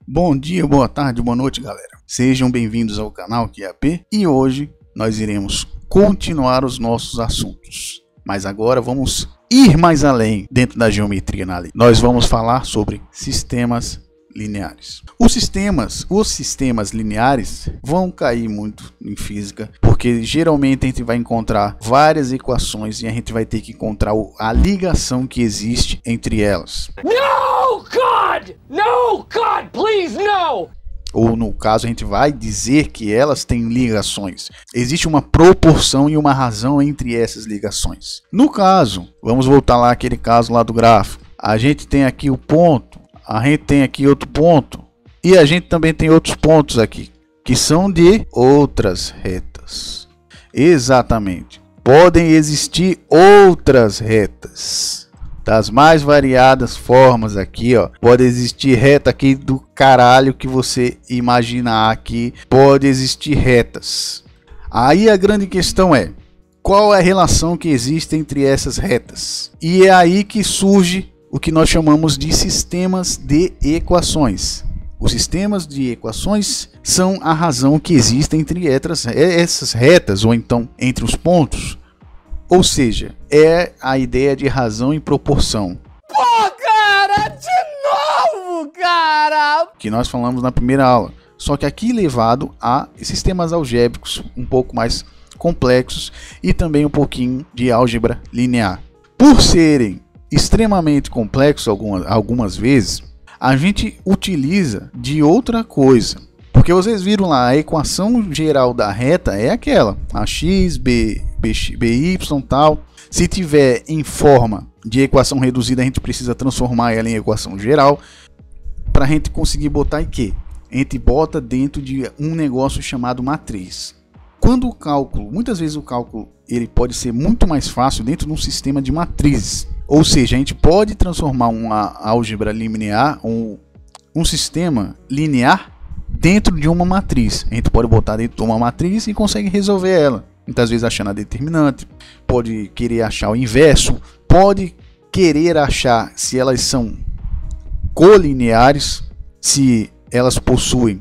Bom dia, boa tarde, boa noite, galera. Sejam bem-vindos ao canal QAP e hoje nós iremos continuar os nossos assuntos. Mas agora vamos ir mais além dentro da geometria analítica. Nós vamos falar sobre sistemas lineares. Os sistemas lineares vão cair muito em física, porque geralmente a gente vai encontrar várias equações e a gente vai ter que encontrar a ligação que existe entre elas. No, God! No, God, please, no! Ou no caso a gente vai dizer que elas têm ligações. Existe uma proporção e uma razão entre essas ligações. No caso, vamos voltar lá àquele caso lá do gráfico. A gente tem aqui o ponto, a gente tem aqui outro ponto e a gente também tem outros pontos aqui que são de outras retas. Exatamente. Podem existir outras retas das mais variadas formas aqui, ó. Pode existir reta aqui do caralho que você imaginar aqui. Pode existir retas. Aí a grande questão é: qual é a relação que existe entre essas retas? E é aí que surge o que nós chamamos de sistemas de equações. Os sistemas de equações são a razão que existe entre essas retas, ou então entre os pontos. Ou seja, é a ideia de razão e proporção. Pô, cara, de novo, cara! Que nós falamos na primeira aula. Só que aqui levado a sistemas algébricos um pouco mais complexos e também um pouquinho de álgebra linear. Por serem extremamente complexos algumas vezes, a gente utiliza de outra coisa. Porque vocês viram lá, a equação geral da reta é aquela, ax, by, tal. Se tiver em forma de equação reduzida, a gente precisa transformar ela em equação geral. Para a gente conseguir botar em quê? A gente bota dentro de um negócio chamado matriz. Quando o cálculo, muitas vezes o cálculo ele pode ser muito mais fácil dentro de um sistema de matrizes. Ou seja, a gente pode transformar uma álgebra linear, um sistema linear, dentro de uma matriz. A gente pode botar dentro de uma matriz e consegue resolver ela. Muitas vezes achando a determinante, pode querer achar o inverso, pode querer achar se elas são colineares, se elas possuem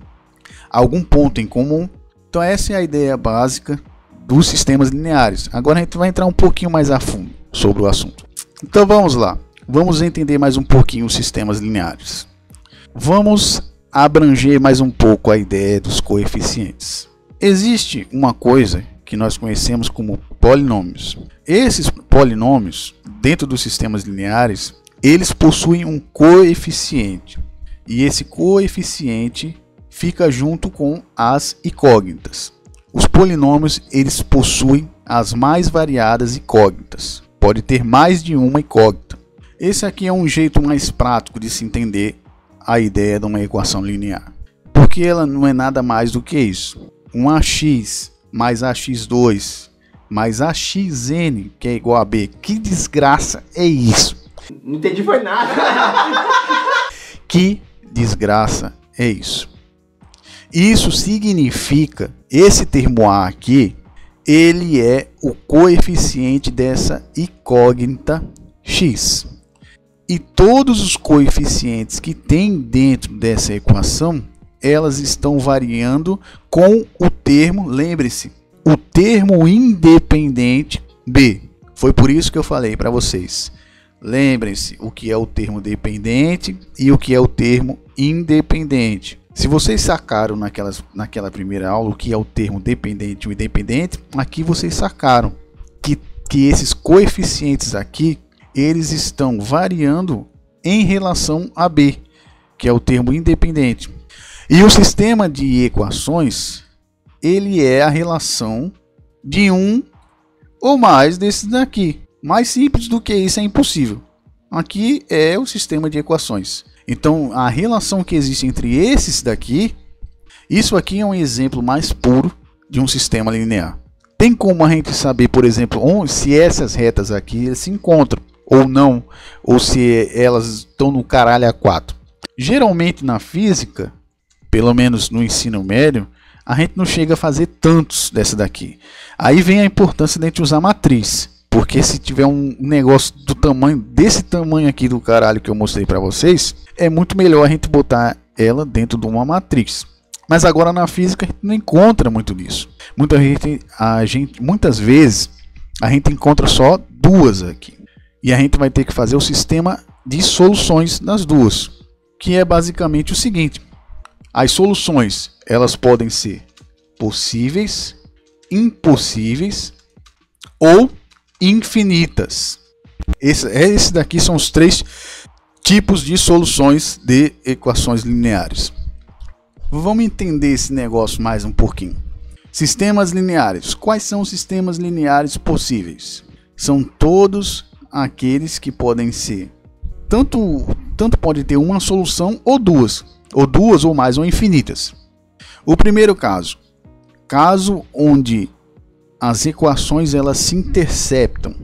algum ponto em comum. Então essa é a ideia básica dos sistemas lineares. Agora a gente vai entrar um pouquinho mais a fundo sobre o assunto. Então vamos lá, vamos entender mais um pouquinho os sistemas lineares. Vamos abranger mais um pouco a ideia dos coeficientes. Existe uma coisa que nós conhecemos como polinômios. Esses polinômios, dentro dos sistemas lineares, eles possuem um coeficiente. E esse coeficiente fica junto com as incógnitas. Os polinômios, eles possuem as mais variadas incógnitas. Pode ter mais de uma incógnita. Esse aqui é um jeito mais prático de se entender a ideia de uma equação linear. Porque ela não é nada mais do que isso. Um ax mais ax2 mais axn, que é igual a b. Que desgraça é isso? Não entendi foi nada. Que desgraça é isso? Isso significa, esse termo A aqui, ele é o coeficiente dessa incógnita x. E todos os coeficientes que tem dentro dessa equação, elas estão variando com o termo, lembre-se, o termo independente b. Foi por isso que eu falei para vocês. Lembrem-se o que é o termo dependente e o que é o termo independente. Se vocês sacaram naquela primeira aula o que é o termo dependente e o independente, aqui vocês sacaram que esses coeficientes aqui, eles estão variando em relação a b, que é o termo independente. E o sistema de equações, ele é a relação de um ou mais desses daqui. Mais simples do que isso é impossível. Aqui é o sistema de equações. Então, a relação que existe entre esses daqui, isso aqui é um exemplo mais puro de um sistema linear. Tem como a gente saber, por exemplo, se essas retas aqui se encontram ou não, ou se elas estão no caralho A4. Geralmente na física, pelo menos no ensino médio, a gente não chega a fazer tantos dessa daqui. Aí vem a importância de a gente usar matriz. Porque se tiver um negócio desse tamanho aqui do caralho que eu mostrei para vocês, é muito melhor a gente botar ela dentro de uma matriz. Mas agora na física a gente não encontra muito disso. Muitas vezes a gente encontra só duas aqui. E a gente vai ter que fazer o sistema de soluções das duas, que é basicamente o seguinte: as soluções, elas podem ser possíveis, impossíveis ou infinitas. Esse daqui são os 3 tipos de soluções de equações lineares. Vamos entender esse negócio mais um pouquinho. Sistemas lineares. Quais são os sistemas lineares possíveis? São todos aqueles que podem ser tanto pode ter uma solução ou duas ou mais, ou infinitas. O primeiro caso onde as equações elas se interceptam.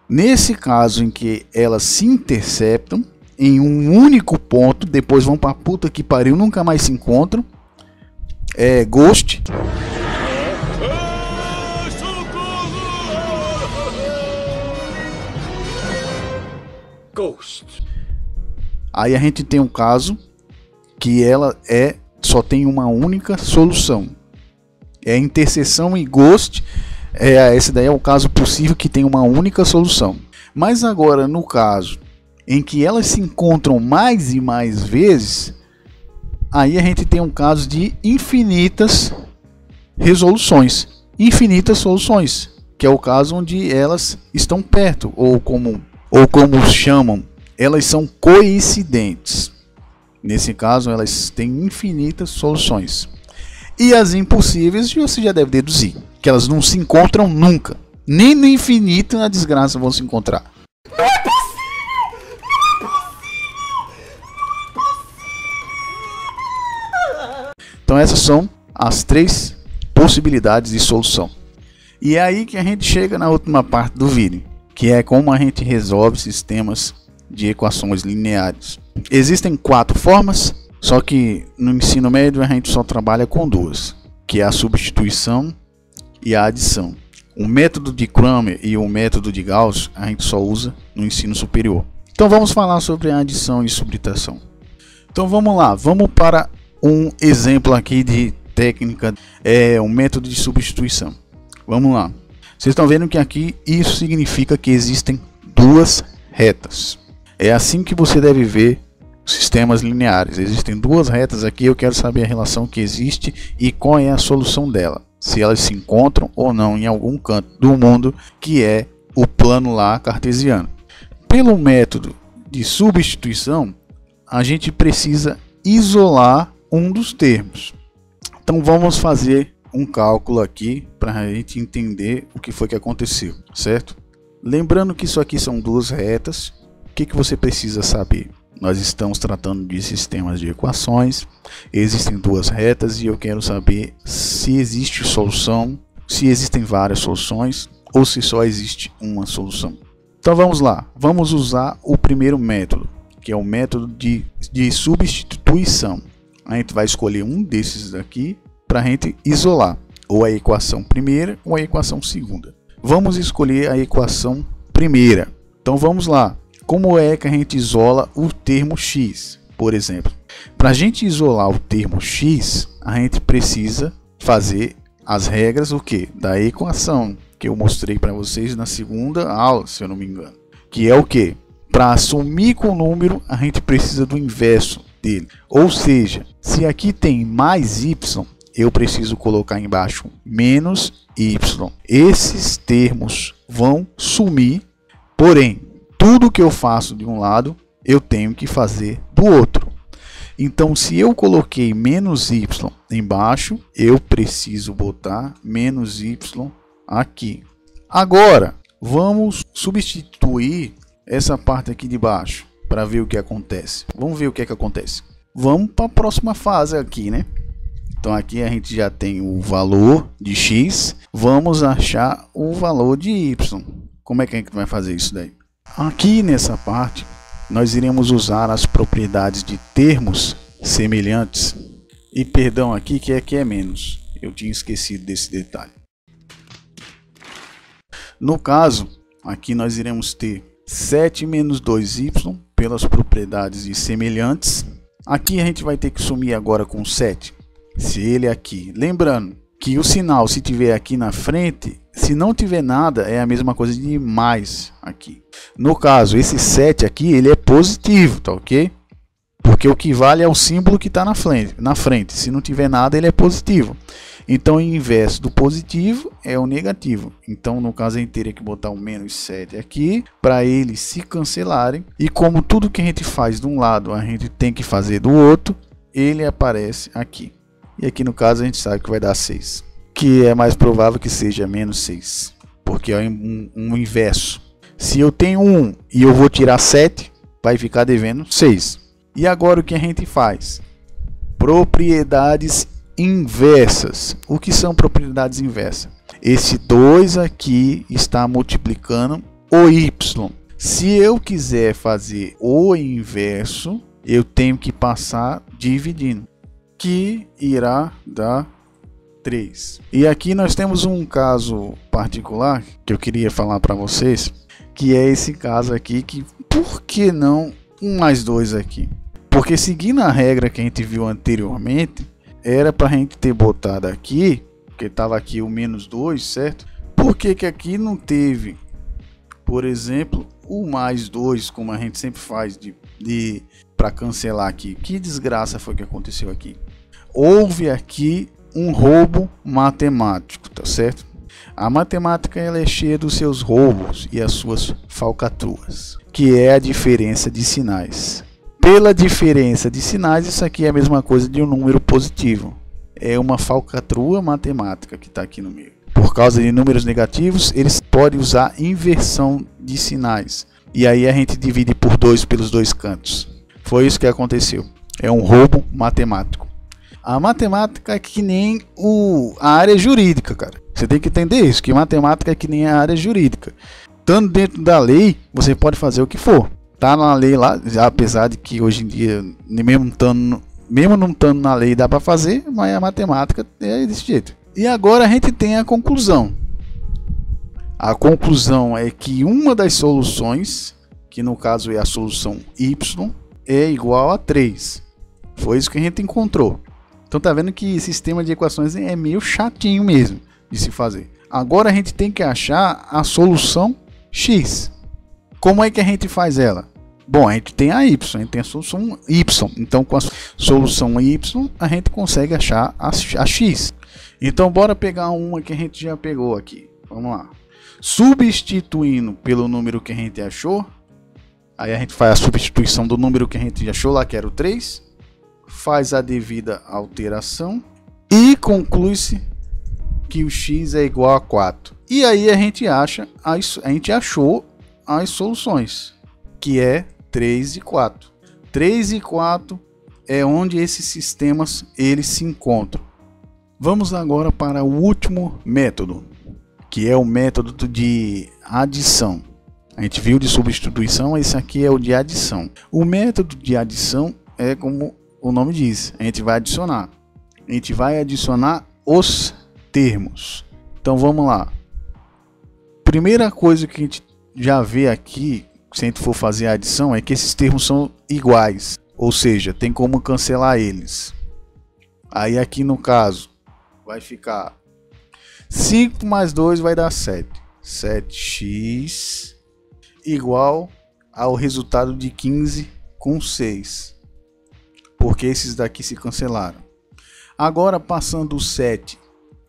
Nesse caso em que elas se interceptam em um único ponto, depois vão para puta que pariu, nunca mais se encontram, é Ghost. Aí a gente tem um caso que ela só tem uma única solução. É interseção e Ghost. Esse daí é o caso possível que tem uma única solução. Mas agora no caso em que elas se encontram mais e mais vezes, aí a gente tem um caso de infinitas resoluções, infinitas soluções, que é o caso onde elas estão perto, ou como chamam, elas são coincidentes. Nesse caso, elas têm infinitas soluções. E as impossíveis, você já deve deduzir, que elas não se encontram nunca. Nem no infinito na desgraça vão se encontrar. Não é possível! Então essas são as 3 possibilidades de solução. E é aí que a gente chega na última parte do vídeo, que é como a gente resolve sistemas de equações lineares. Existem 4 formas, só que no ensino médio a gente só trabalha com 2, que é a substituição e a adição. O método de Cramer e o método de Gauss a gente só usa no ensino superior. Então vamos falar sobre a adição e subtração. Então vamos lá, vamos para um exemplo aqui de técnica, um método de substituição. Vamos lá. Vocês estão vendo que aqui isso significa que existem 2 retas. É assim que você deve ver sistemas lineares. Existem 2 retas aqui, eu quero saber a relação que existe e qual é a solução dela. Se elas se encontram ou não em algum canto do mundo, que é o plano lá cartesiano. Pelo método de substituição, a gente precisa isolar um dos termos. Então vamos fazer um cálculo aqui para a gente entender o que foi que aconteceu, certo? Lembrando que isso aqui são 2 retas. O que você precisa saber? Nós estamos tratando de sistemas de equações. Existem 2 retas e eu quero saber se existe solução, se existem várias soluções ou se só existe uma solução. Então vamos lá, vamos usar o primeiro método, que é o método de substituição. A gente vai escolher um desses daqui para a gente isolar, ou a equação primeira ou a equação segunda. Vamos escolher a equação primeira. Então vamos lá. Como é que a gente isola o termo x, por exemplo? Para a gente isolar o termo x, a gente precisa fazer as regras da equação, que eu mostrei para vocês na segunda aula, se eu não me engano. Que é o quê? Para assumir com o número, a gente precisa do inverso dele. Ou seja, se aqui tem mais y, eu preciso colocar embaixo menos y. Esses termos vão sumir, porém, tudo que eu faço de um lado, eu tenho que fazer do outro. Então, se eu coloquei menos y embaixo, eu preciso botar menos y aqui. Agora, vamos substituir essa parte aqui de baixo para ver o que acontece. Vamos ver o que é que acontece. Vamos para a próxima fase aqui, né? Então aqui a gente já tem o valor de x. Vamos achar o valor de y. Como é que a gente vai fazer isso daí? Aqui nessa parte, nós iremos usar as propriedades de termos semelhantes. E perdão aqui que é menos. Eu tinha esquecido desse detalhe. No caso, aqui nós iremos ter 7 menos 2y pelas propriedades de semelhantes. Aqui a gente vai ter que sumir agora com 7. Se ele aqui, lembrando que o sinal, se tiver aqui na frente, se não tiver nada, é a mesma coisa de mais aqui. No caso, esse 7 aqui, ele é positivo, tá ok? Porque o que vale é o símbolo que está na frente. Se não tiver nada, ele é positivo. Então, o inverso do positivo é o negativo. Então, no caso, a gente teria que botar o menos 7 aqui para eles se cancelarem. E como tudo que a gente faz de um lado, a gente tem que fazer do outro, ele aparece aqui. E aqui, no caso, a gente sabe que vai dar 6. Que é mais provável que seja menos 6. Porque é um inverso. Se eu tenho 1 e eu vou tirar 7, vai ficar devendo 6. E agora o que a gente faz? Propriedades inversas. O que são propriedades inversas? Esse 2 aqui está multiplicando o y. Se eu quiser fazer o inverso, eu tenho que passar dividindo, que irá dar 3. E aqui nós temos um caso particular que eu queria falar para vocês, que é esse caso aqui, que por que não 1 mais 2 aqui? Porque seguindo a regra que a gente viu anteriormente, era para a gente ter botado aqui, porque estava aqui o menos 2, certo? Por que que aqui não teve, por exemplo, o mais 2, como a gente sempre faz para cancelar aqui? Que desgraça foi que aconteceu aqui? Houve aqui um roubo matemático, tá certo? A matemática ela é cheia dos seus roubos e as suas falcatruas, que é a diferença de sinais. Pela diferença de sinais, isso aqui é a mesma coisa de um número positivo. É uma falcatrua matemática que está aqui no meio. Por causa de números negativos, eles podem usar inversão de sinais. E aí a gente divide por 2 pelos dois cantos. Foi isso que aconteceu. É um roubo matemático. A matemática é que nem a área jurídica, cara. Você tem que entender isso, que matemática é que nem a área jurídica. Estando dentro da lei, você pode fazer o que for. Tá na lei lá, apesar de que hoje em dia, mesmo não estando na lei, dá para fazer, mas a matemática é desse jeito. E agora a gente tem a conclusão. A conclusão é que uma das soluções, que no caso é a solução y, é igual a 3. Foi isso que a gente encontrou. Então tá vendo que sistema de equações é meio chatinho mesmo de se fazer. Agora a gente tem que achar a solução x. Como é que a gente faz ela? Bom, a gente tem a y, a gente tem a solução y. Então com a solução y a gente consegue achar a x. Então bora pegar uma que a gente já pegou aqui. Vamos lá. Substituindo pelo número que a gente achou, aí a gente faz a substituição do número que a gente achou lá, que era o 3. Faz a devida alteração e conclui-se que o x é igual a 4. E aí a gente achou as soluções, que é 3 e 4. 3 e 4 é onde esses sistemas eles se encontram. Vamos agora para o último método, que é o método de adição. A gente viu de substituição, esse aqui é o de adição. O método de adição é como o nome diz, a gente vai adicionar. A gente vai adicionar os termos. Então vamos lá. Primeira coisa que a gente já vê aqui, se a gente for fazer a adição, é que esses termos são iguais. Ou seja, tem como cancelar eles. Aí aqui no caso, vai ficar 5 mais 2 vai dar 7. 7x igual ao resultado de 15 com 6. Porque esses daqui se cancelaram. Agora passando o 7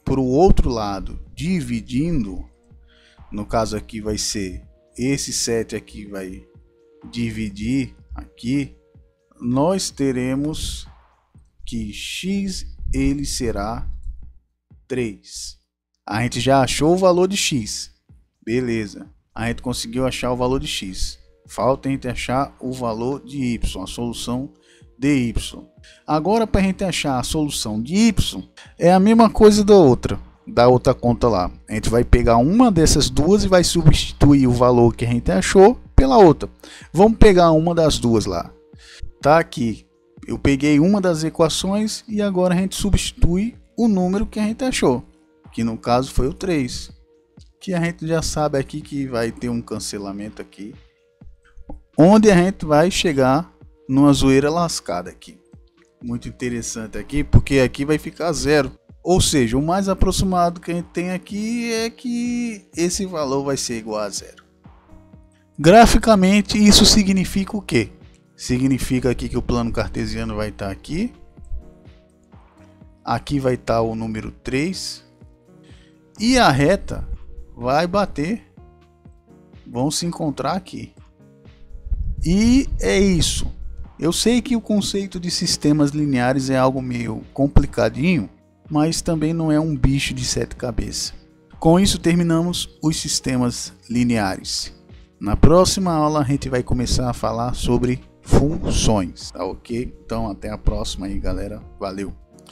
para o outro lado, dividindo, no caso aqui vai ser esse 7 aqui vai dividir aqui, nós teremos que x ele será 3. A gente já achou o valor de x. Beleza. A gente conseguiu achar o valor de x. Falta a gente achar o valor de y, a solução de y. Agora para a gente achar a solução de y, é a mesma coisa da outra conta lá. A gente vai pegar uma dessas duas e vai substituir o valor que a gente achou pela outra. Vamos pegar uma das duas lá. Tá aqui. Eu peguei uma das equações e agora a gente substitui o número que a gente achou, que no caso foi o 3. Que a gente já sabe aqui que vai ter um cancelamento aqui, onde a gente vai chegar numa zoeira lascada aqui. muito interessante aqui, porque aqui vai ficar 0. Ou seja, o mais aproximado que a gente tem aqui é que esse valor vai ser igual a 0. Graficamente, isso significa o quê? Significa aqui que o plano cartesiano vai estar aqui. Aqui vai estar o número 3. E a reta vai bater. Vão se encontrar aqui. E é isso. Eu sei que o conceito de sistemas lineares é algo meio complicadinho, mas também não é um bicho de 7 cabeças. Com isso terminamos os sistemas lineares. Na próxima aula a gente vai começar a falar sobre funções, tá ok? Então até a próxima aí, galera. Valeu!